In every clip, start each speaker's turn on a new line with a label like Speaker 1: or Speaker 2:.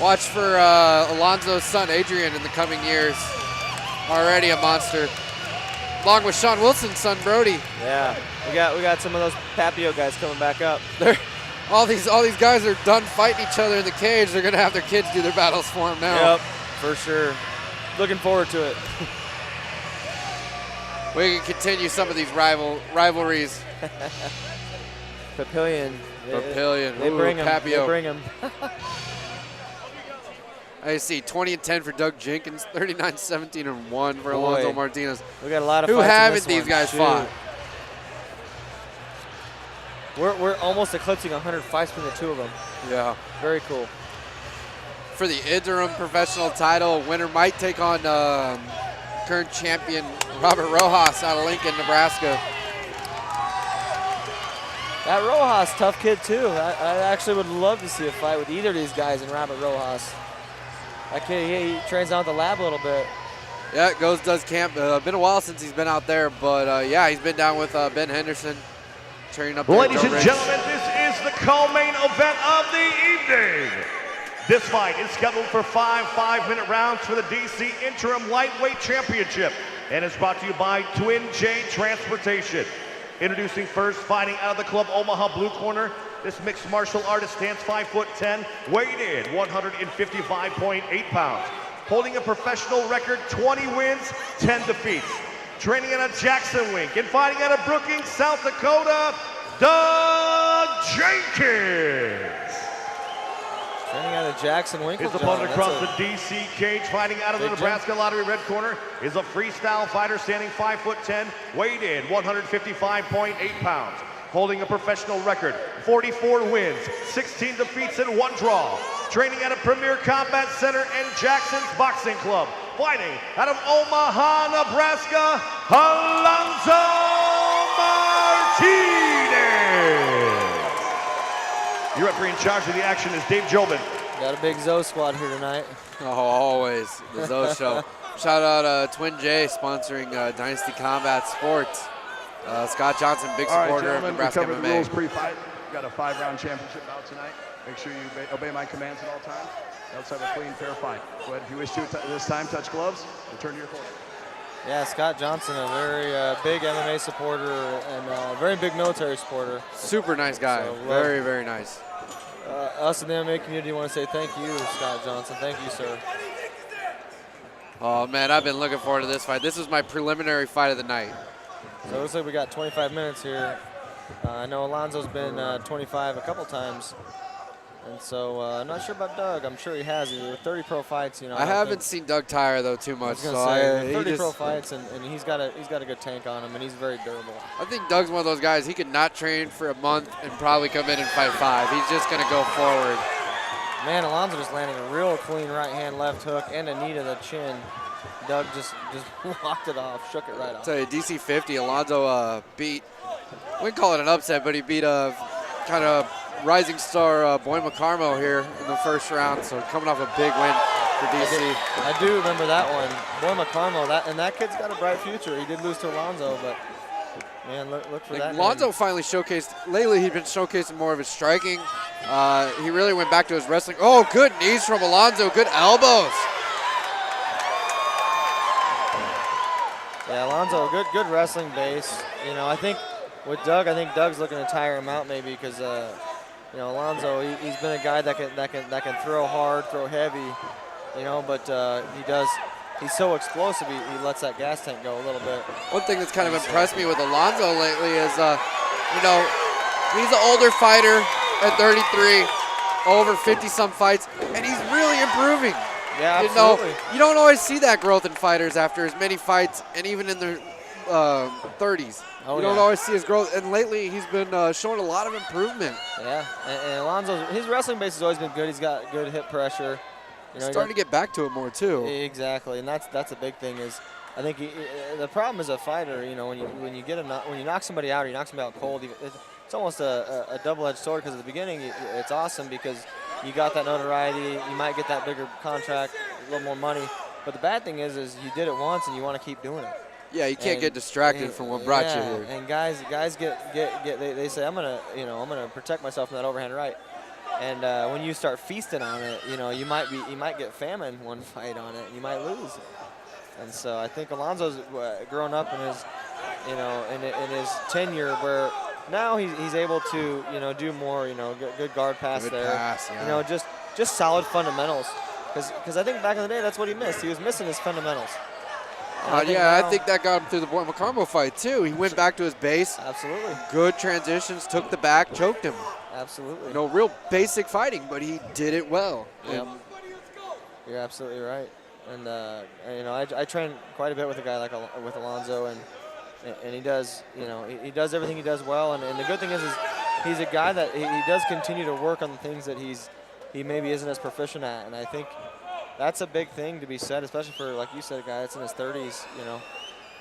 Speaker 1: Watch for Alonzo's son, Adrian, in the coming years. Already a monster. Along with Sean Wilson's son, Brody.
Speaker 2: Yeah, we got some of those Papio guys coming back up.
Speaker 1: All these guys are done fighting each other in the cage. They're gonna have their kids do their battles for them now.
Speaker 2: Yep, for sure. Looking forward to it.
Speaker 1: We can continue some of these rivalries.
Speaker 2: Papillion. They
Speaker 1: Ooh,
Speaker 2: bring him.
Speaker 1: Papio.
Speaker 2: They bring him.
Speaker 1: I see 20-10 for Doug Jenkins, 39-17-1 for Alonzo Martinez.
Speaker 2: We got a lot of
Speaker 1: Who
Speaker 2: fights
Speaker 1: haven't
Speaker 2: in this
Speaker 1: these guys
Speaker 2: Shoot.
Speaker 1: fought?
Speaker 2: We're almost eclipsing 100 fights between the two of them.
Speaker 1: Yeah.
Speaker 2: Very cool.
Speaker 1: For the interim professional title, winner might take on current champion Robert Rojas out of Lincoln, Nebraska.
Speaker 2: That Rojas, tough kid too. I actually would love to see a fight with either of these guys and Robert Rojas. That kid, he trains down at the lab a little bit.
Speaker 1: Yeah, does camp. Been a while since he's been out there, but yeah, he's been down with Ben Henderson, training up there.
Speaker 3: Ladies and gentlemen, this is the co-main event of the evening. This fight is scheduled for 5 5-minute rounds for the DC Interim Lightweight Championship, and is brought to you by Twin J Transportation. Introducing first, fighting out of the club Omaha blue corner. This mixed martial artist stands 5'10", weighed in 155.8 pounds. Holding a professional record, 20 wins, 10 defeats. Training at a Jackson Wink and fighting out of Brookings, South Dakota, Doug Jenkins.
Speaker 2: Training out of Jackson Wink.
Speaker 3: His opponent across the DC cage, fighting out of the Nebraska Lottery red corner, is a freestyle fighter standing 5'10", weighed in 155.8 pounds. Holding a professional record, 44 wins, 16 defeats, and 1 draw. Training at a Premier Combat Center and Jackson's Boxing Club. Fighting out of Omaha, Nebraska, Alonzo Martinez. Your referee in charge of the action is Dave Jobin.
Speaker 2: Got a big Zoe squad here tonight.
Speaker 1: Oh, always the Zoe Show. Shout out Twin J sponsoring Dynasty Combat Sports. Scott Johnson, big supporter of Nebraska MMA.
Speaker 4: We covered the rules pre-fight. We've got a 5-round championship bout tonight. Make sure you obey my commands at all times. Let's have a clean, fair fight. Go ahead, if you wish to this time, touch gloves, return to your corner.
Speaker 2: Yeah, Scott Johnson, a very big MMA supporter and a very big military supporter.
Speaker 1: Super nice guy. So, very, very nice.
Speaker 2: Us in the MMA community want to say thank you, Scott Johnson. Thank you, sir.
Speaker 1: Oh, man, I've been looking forward to this fight. This is my preliminary fight of the night.
Speaker 2: So it looks like we got 25 minutes here. I know Alonzo's been 25 a couple times. And so I'm not sure about Doug. I'm sure he has. He with 30 pro fights, you know.
Speaker 1: I haven't seen Doug tire though too much.
Speaker 2: I was gonna say, 30 pro fights, and he's got a good tank on him, and he's very durable.
Speaker 1: I think Doug's one of those guys. He could not train for a month and probably come in and fight 5. He's just gonna go forward.
Speaker 2: Man, Alonzo just landing a real clean right hand, left hook, and a knee to the chin. Doug just walked it off, shook it right off.
Speaker 1: I'll tell you, DC 50, Alonzo beat. We wouldn't call it an upset, but he beat a kind of rising star Boy McCarmo here in the first round, so coming off a big win for DC.
Speaker 2: I do remember that one. Boy McCarmo, that kid's got a bright future. He did lose to Alonzo, but man, look for that.
Speaker 1: Alonzo finally showcased, lately he'd been showcasing more of his striking. He really went back to his wrestling. Oh, good knees from Alonzo, good elbows.
Speaker 2: Yeah, Alonzo, good wrestling base. You know, I think with Doug, Doug's looking to tire him out maybe because you know, Alonzo, he's been a guy that can throw hard, throw heavy, you know, but he's so explosive, he lets that gas tank go a little bit.
Speaker 1: One thing that's kind of impressed me with Alonzo lately is, you know, he's an older fighter at 33, over 50-some fights, and he's really improving.
Speaker 2: Yeah, absolutely.
Speaker 1: You know, you don't always see that growth in fighters after as many fights, and even in their 30s. You don't always see his growth, and lately he's been showing a lot of improvement.
Speaker 2: Yeah, and Alonzo, his wrestling base has always been good. He's got good hip pressure. You know,
Speaker 1: starting to get back to it more too.
Speaker 2: Exactly, and that's a big thing. Is I think the problem as a fighter, you know, when you knock somebody out or you knock somebody out cold, it's almost a double-edged sword. Because at the beginning, it's awesome because you got that notoriety. You might get that bigger contract, a little more money. But the bad thing is you did it once and you want to keep doing it.
Speaker 1: Yeah, you can't get distracted from what brought you here.
Speaker 2: And guys they say I'm gonna protect myself from that overhand right. And when you start feasting on it, you know, you might get famine one fight on it, and you might lose. And so I think Alonzo's grown up in his, you know, in his tenure where now he's able to, you know, do more, you know, good guard pass
Speaker 1: Good
Speaker 2: there.
Speaker 1: pass, yeah.
Speaker 2: You know, just solid fundamentals. Because I think back in the day that's what he missed. He was missing his fundamentals.
Speaker 1: I think that got him through the Boyd McCarmo fight too. He went back to his base.
Speaker 2: Absolutely.
Speaker 1: Good transitions, took the back, choked him.
Speaker 2: Absolutely.
Speaker 1: You know, real basic fighting, but he did it well.
Speaker 2: Yep. You're absolutely right. And you know, I train quite a bit with a guy like with Alonzo, and he does, you know, he does everything he does well. And the good thing is he's a guy that he does continue to work on the things that he maybe isn't as proficient at. And I think that's a big thing to be said, especially for, like you said, a guy that's in his 30s. You know,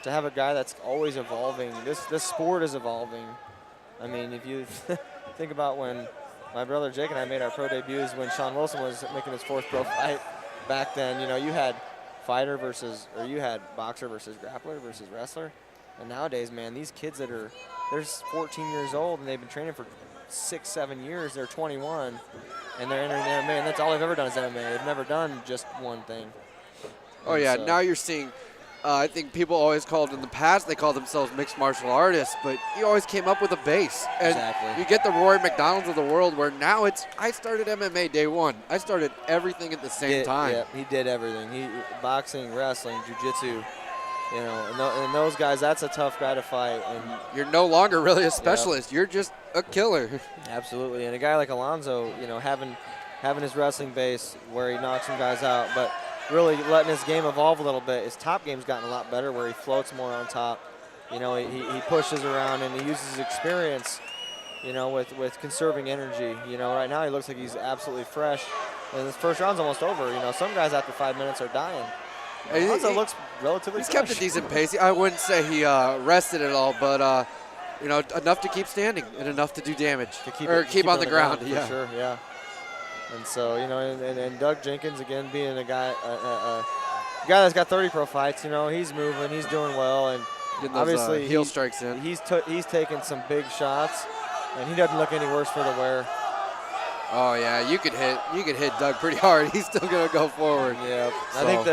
Speaker 2: to have a guy that's always evolving. This sport is evolving. I mean, if you think about when my brother Jake and I made our pro debuts when Sean Wilson was making his 4th pro fight. Back then, you know, you had fighter versus, or you had boxer versus grappler versus wrestler. And nowadays, man, these kids that are, they're 14 years old and they've been training for 6, 7 years. They're 21 and they're entering MMA, and that's all they've ever done is MMA. They've never done just one thing.
Speaker 1: Oh, yeah, now you're seeing, I think people always called in the past, they called themselves mixed martial artists, but you always came up with a base. And
Speaker 2: exactly.
Speaker 1: You get the Rory McDonalds of the world where now it's, I started MMA day one. I started everything at the same time.
Speaker 2: Yeah, he did everything. Boxing, wrestling, jiu-jitsu, you know, and those guys, that's a tough guy to fight. And
Speaker 1: you're no longer really a specialist. You're just a killer.
Speaker 2: Absolutely. And a guy like Alonzo, you know, having his wrestling base where he knocks some guys out, but really letting his game evolve a little bit. His top game's gotten a lot better where he floats more on top. You know, he pushes around and he uses his experience, you know, with conserving energy. You know, right now he looks like he's absolutely fresh. And his first round's almost over. You know, some guys after 5 minutes are dying. Alonzo looks relatively fresh.
Speaker 1: He's kept a decent pace. I wouldn't say he rested at all, but, you know, enough to keep standing and enough to do damage. To keep on the ground.
Speaker 2: For sure, yeah. And so, you know, and Doug Jenkins, again, being a guy that's got 30 pro fights, you know, he's moving, he's doing well, and
Speaker 1: those,
Speaker 2: obviously
Speaker 1: heel strikes in.
Speaker 2: He's taking some big shots, and he doesn't look any worse for the wear.
Speaker 1: Oh yeah, you could hit Doug pretty hard. He's still gonna go forward.
Speaker 2: Yeah,
Speaker 1: so.
Speaker 2: I think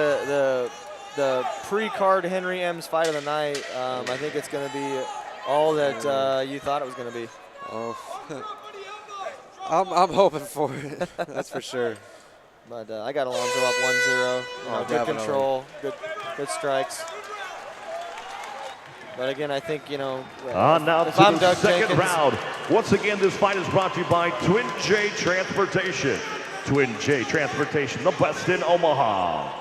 Speaker 2: the pre-card Henry M's fight of the night, I think it's gonna be all that you thought it was gonna be.
Speaker 1: Oh. I'm hoping for it. That's for sure.
Speaker 2: But I got Alonzo up 1-0. You know, good control, good strikes. But again, I think, you know,
Speaker 3: now
Speaker 2: if
Speaker 3: to
Speaker 2: I'm
Speaker 3: the
Speaker 2: Doug
Speaker 3: second
Speaker 2: Jenkins,
Speaker 3: round. Once again, this fight is brought to you by Twin J Transportation. Twin J Transportation, the best in Omaha.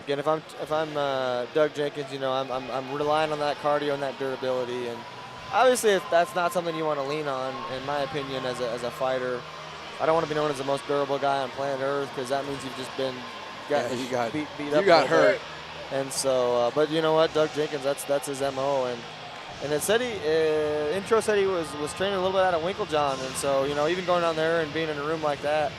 Speaker 2: Again, if I'm Doug Jenkins, you know, I'm relying on that cardio and that durability, and obviously if that's not something you want to lean on, in my opinion, as a fighter, I don't want to be known as the most durable guy on planet Earth, because that means you've just been beat up.
Speaker 1: You got hurt.
Speaker 2: And so, but you know what, Doug Jenkins, that's his MO, and it said intro said he was training a little bit out of Winklejohn, and so, you know, even going down there and being in a room like that,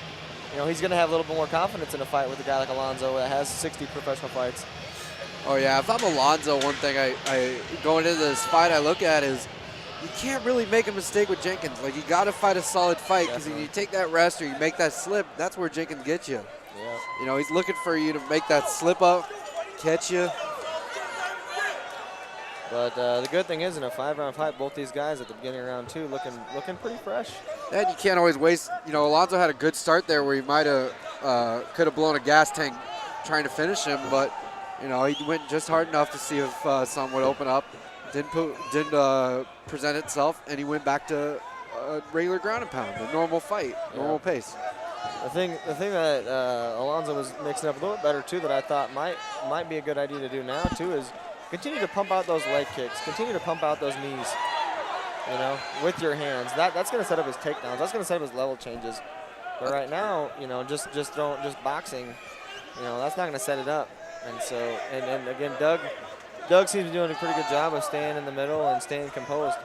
Speaker 2: you know, he's going to have a little bit more confidence in a fight with a guy like Alonzo that has 60 professional fights.
Speaker 1: Oh yeah, if I'm Alonzo, one thing I going into this fight I look at is you can't really make a mistake with Jenkins. Like, you got to fight a solid fight, because if you take that rest or you make that slip, that's where Jenkins gets you.
Speaker 2: Yeah.
Speaker 1: You know, he's looking for you to make that slip up, catch you.
Speaker 2: But the good thing is, in a 5-round fight, both these guys at the beginning of round 2 looking pretty fresh.
Speaker 1: And you can't always waste. You know, Alonzo had a good start there where he might have could have blown a gas tank trying to finish him, but you know, he went just hard enough to see if something would open up. Didn't present itself, and he went back to regular ground and pound, a normal fight, normal pace.
Speaker 2: The thing that Alonzo was mixing up a little bit better too, that I thought might be a good idea to do now too, is continue to pump out those leg kicks, continue to pump out those knees, you know, with your hands. That's going to set up his takedowns. That's going to set up his level changes. But right now, you know, just boxing, you know, that's not going to set it up. And so, and again, Doug seems to be doing a pretty good job of staying in the middle and staying composed.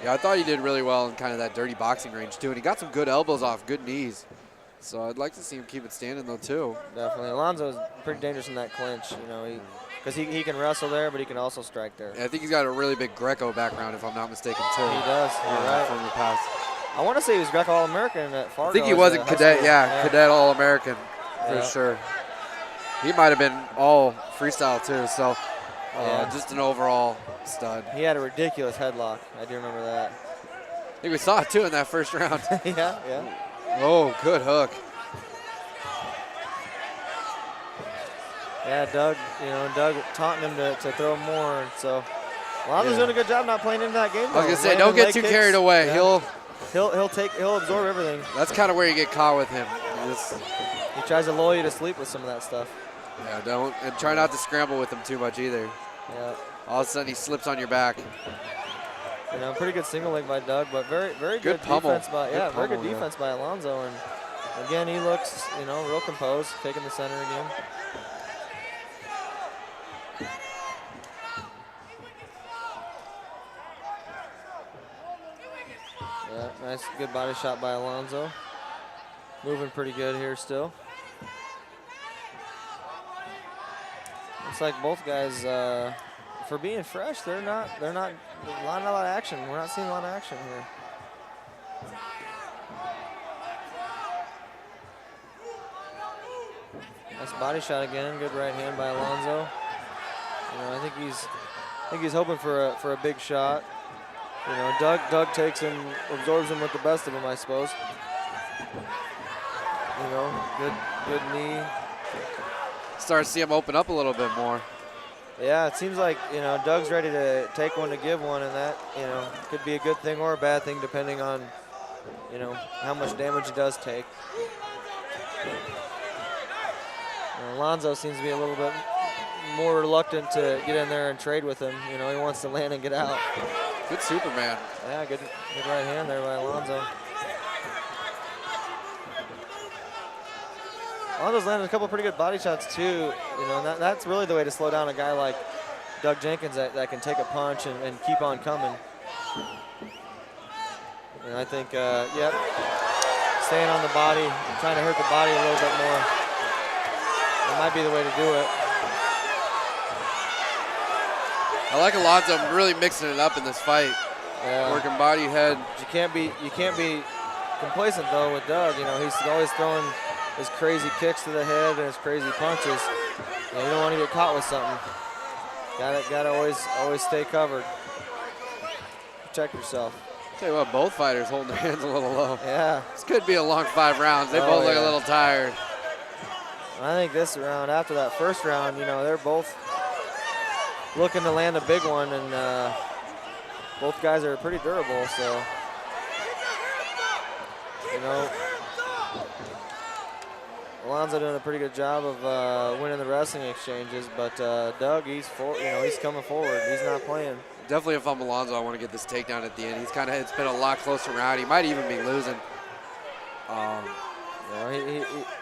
Speaker 1: Yeah, I thought he did really well in kind of that dirty boxing range too, and he got some good elbows off, good knees. So I'd like to see him keep it standing though too.
Speaker 2: Definitely, Alonzo's pretty dangerous in that clinch, you know, because he can wrestle there, but he can also strike there.
Speaker 1: Yeah, I think he's got a really big Greco background, if I'm not mistaken, too.
Speaker 2: He does. You're right.
Speaker 1: From the past.
Speaker 2: I want to say he was Greco All-American at Fargo.
Speaker 1: I think he was in cadet,
Speaker 2: yeah,
Speaker 1: cadet All-American for
Speaker 2: Yeah.
Speaker 1: sure. He might have been all freestyle too, so
Speaker 2: Yeah.
Speaker 1: just an overall stud.
Speaker 2: He had a ridiculous headlock. I do remember that.
Speaker 1: I think we saw it too in that first round.
Speaker 2: Yeah.
Speaker 1: Oh, good hook.
Speaker 2: Yeah, Doug taunting him to throw more. So Alonzo's doing a good job not playing into that game.
Speaker 1: I was gonna say, don't get too carried away.
Speaker 2: Yeah. He'll absorb everything.
Speaker 1: That's kind of where you get caught with him.
Speaker 2: He tries to lull you to sleep with some of that stuff.
Speaker 1: Yeah, don't, and try not to scramble with him too much either.
Speaker 2: Yeah.
Speaker 1: All of a sudden he slips on your back.
Speaker 2: Pretty good single leg by Doug, but very good
Speaker 1: pummel.
Speaker 2: defense by very good
Speaker 1: pummel, yeah.
Speaker 2: defense by Alonzo. And again, he looks real composed, taking the center again. Yeah, nice, good body shot by Alonzo. Moving pretty good here still. Looks like both guys, for being fresh, they're not a lot of action. We're not seeing a lot of action here. Nice body shot again. Good right hand by Alonzo. I think he's hoping for a big shot. Doug takes him, absorbs him with the best of them, I suppose. Good knee.
Speaker 1: Start to see him open up a little bit more.
Speaker 2: Yeah, it seems like, Doug's ready to take one to give one, and that, could be a good thing or a bad thing depending on, how much damage he does take. Alonzo seems to be a little bit more reluctant to get in there and trade with him. He wants to land and get out.
Speaker 1: Good Superman.
Speaker 2: Yeah, good right hand there by Alonzo. Alonzo's landed a couple pretty good body shots too. And that's really the way to slow down a guy like Doug Jenkins that can take a punch and keep on coming. And I think, staying on the body, trying to hurt the body a little bit more. That might be the way to do it.
Speaker 1: I like Alonzo really mixing it up in this fight.
Speaker 2: Yeah.
Speaker 1: Working body, head.
Speaker 2: You can't be complacent though with Doug. He's always throwing his crazy kicks to the head and his crazy punches. You don't want to get caught with something. Gotta always stay covered. Protect yourself.
Speaker 1: Tell you what, both fighters holding their hands a little low.
Speaker 2: Yeah.
Speaker 1: This could be a long 5 rounds. They both look a little tired.
Speaker 2: I think this round, after that first round, they're both looking to land a big one, and both guys are pretty durable, so, Alonzo doing a pretty good job of winning the wrestling exchanges, but Doug, he's coming forward. He's not playing.
Speaker 1: Definitely, if I'm Alonzo, I want to get this takedown at the end. It's been a lot closer round. He might even be losing.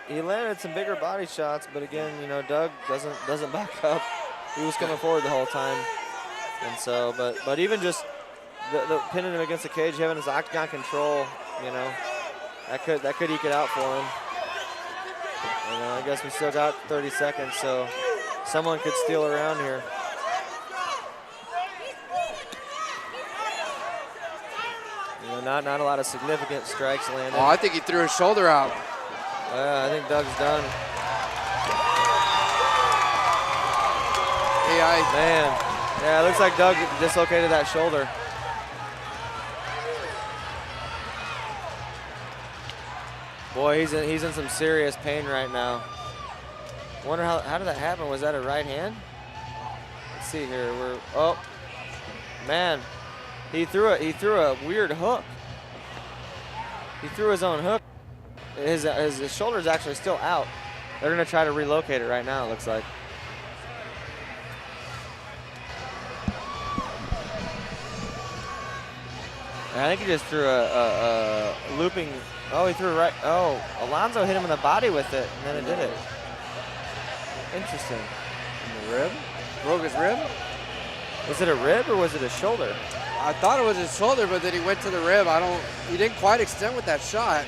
Speaker 2: He landed some bigger body shots, but again, Doug doesn't back up. He was coming forward the whole time, and so, but even just the pinning him against the cage, having his octagon control, that could eke it out for him. I guess we still got 30 seconds, so someone could steal around here. Not a lot of significant strikes landed.
Speaker 1: Oh, I think he threw his shoulder out.
Speaker 2: I think Doug's done. Man, yeah, it looks like Doug dislocated that shoulder. Boy, he's in some serious pain right now. Wonder how did that happen? Was that a right hand? Let's see here. Man, he threw a weird hook. He threw his own hook. His shoulder's actually still out. They're gonna try to relocate it right now, it looks like. I think he just threw a looping. Oh, he threw right. Oh, Alonzo hit him in the body with it, and then it did it. Interesting.
Speaker 1: In the rib? Broke his rib?
Speaker 2: Was it a rib or was it a shoulder?
Speaker 1: I thought it was his shoulder, but then he went to the rib. He didn't quite extend with that shot,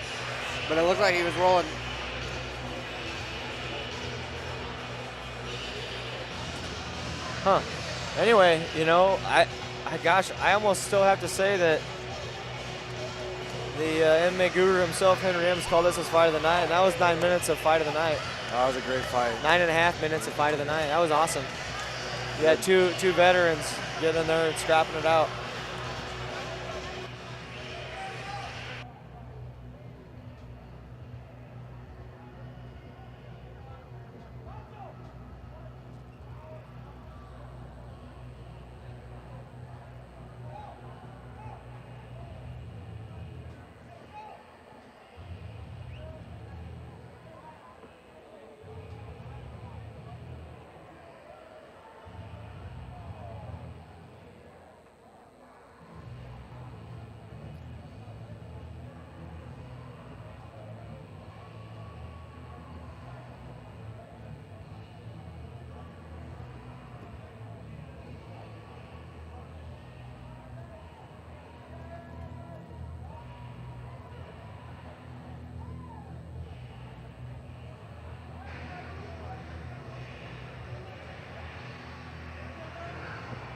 Speaker 1: but it looked like he was rolling.
Speaker 2: Huh. Anyway, I almost still have to say that The MMA guru himself, Henry M's, called this his fight of the night, and that was 9 minutes of fight of the night.
Speaker 1: That was a great fight.
Speaker 2: 9.5 minutes of fight of the night. That was awesome. You had two veterans getting in there and scrapping it out.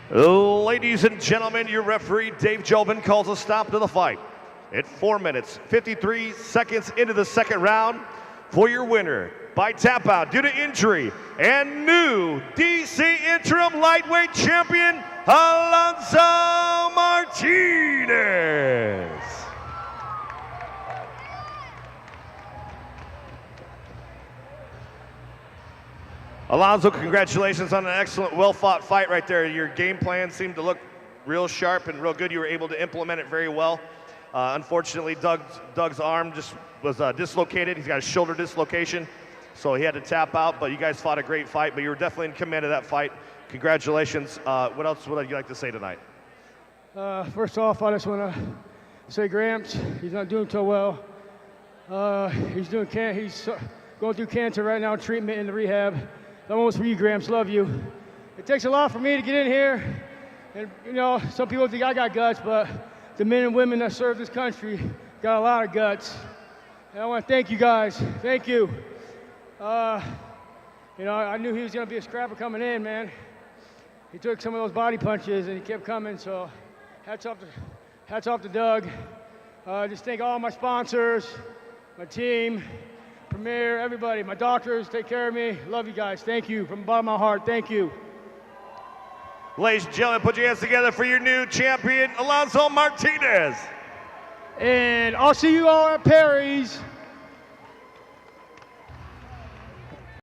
Speaker 3: Ladies and gentlemen, your referee, Dave Jobin, calls a stop to the fight at 4 minutes, 53 seconds into the second round for your winner by tap out due to injury and new DC interim lightweight champion, Alonzo Martinez. Alonzo, congratulations on an excellent, well-fought fight right there. Your game plan seemed to look real sharp and real good. You were able to implement it very well. Unfortunately, Doug's arm just was dislocated. He's got a shoulder dislocation, so he had to tap out. But you guys fought a great fight, but you were definitely in command of that fight. Congratulations. What else would you like to say tonight?
Speaker 5: First off, I just want to say Gramps, he's not doing so well. He's going through cancer right now, treatment in the rehab. That one was for you, Gramps. Love you. It takes a lot for me to get in here. And, you know, some people think I got guts, but the men and women that serve this country got a lot of guts. And I want to thank you guys. Thank you. You know, I knew he was going to be a scrapper coming in, man. He took some of those body punches, and he kept coming, so hats off to Doug. Just thank all my sponsors, my team, Premier, everybody, my doctors, take care of me. Love you guys. Thank you from the bottom of my heart. Thank you.
Speaker 3: Ladies and gentlemen, put your hands together for your new champion, Alonzo Martinez.
Speaker 5: And I'll see you all at Perry's.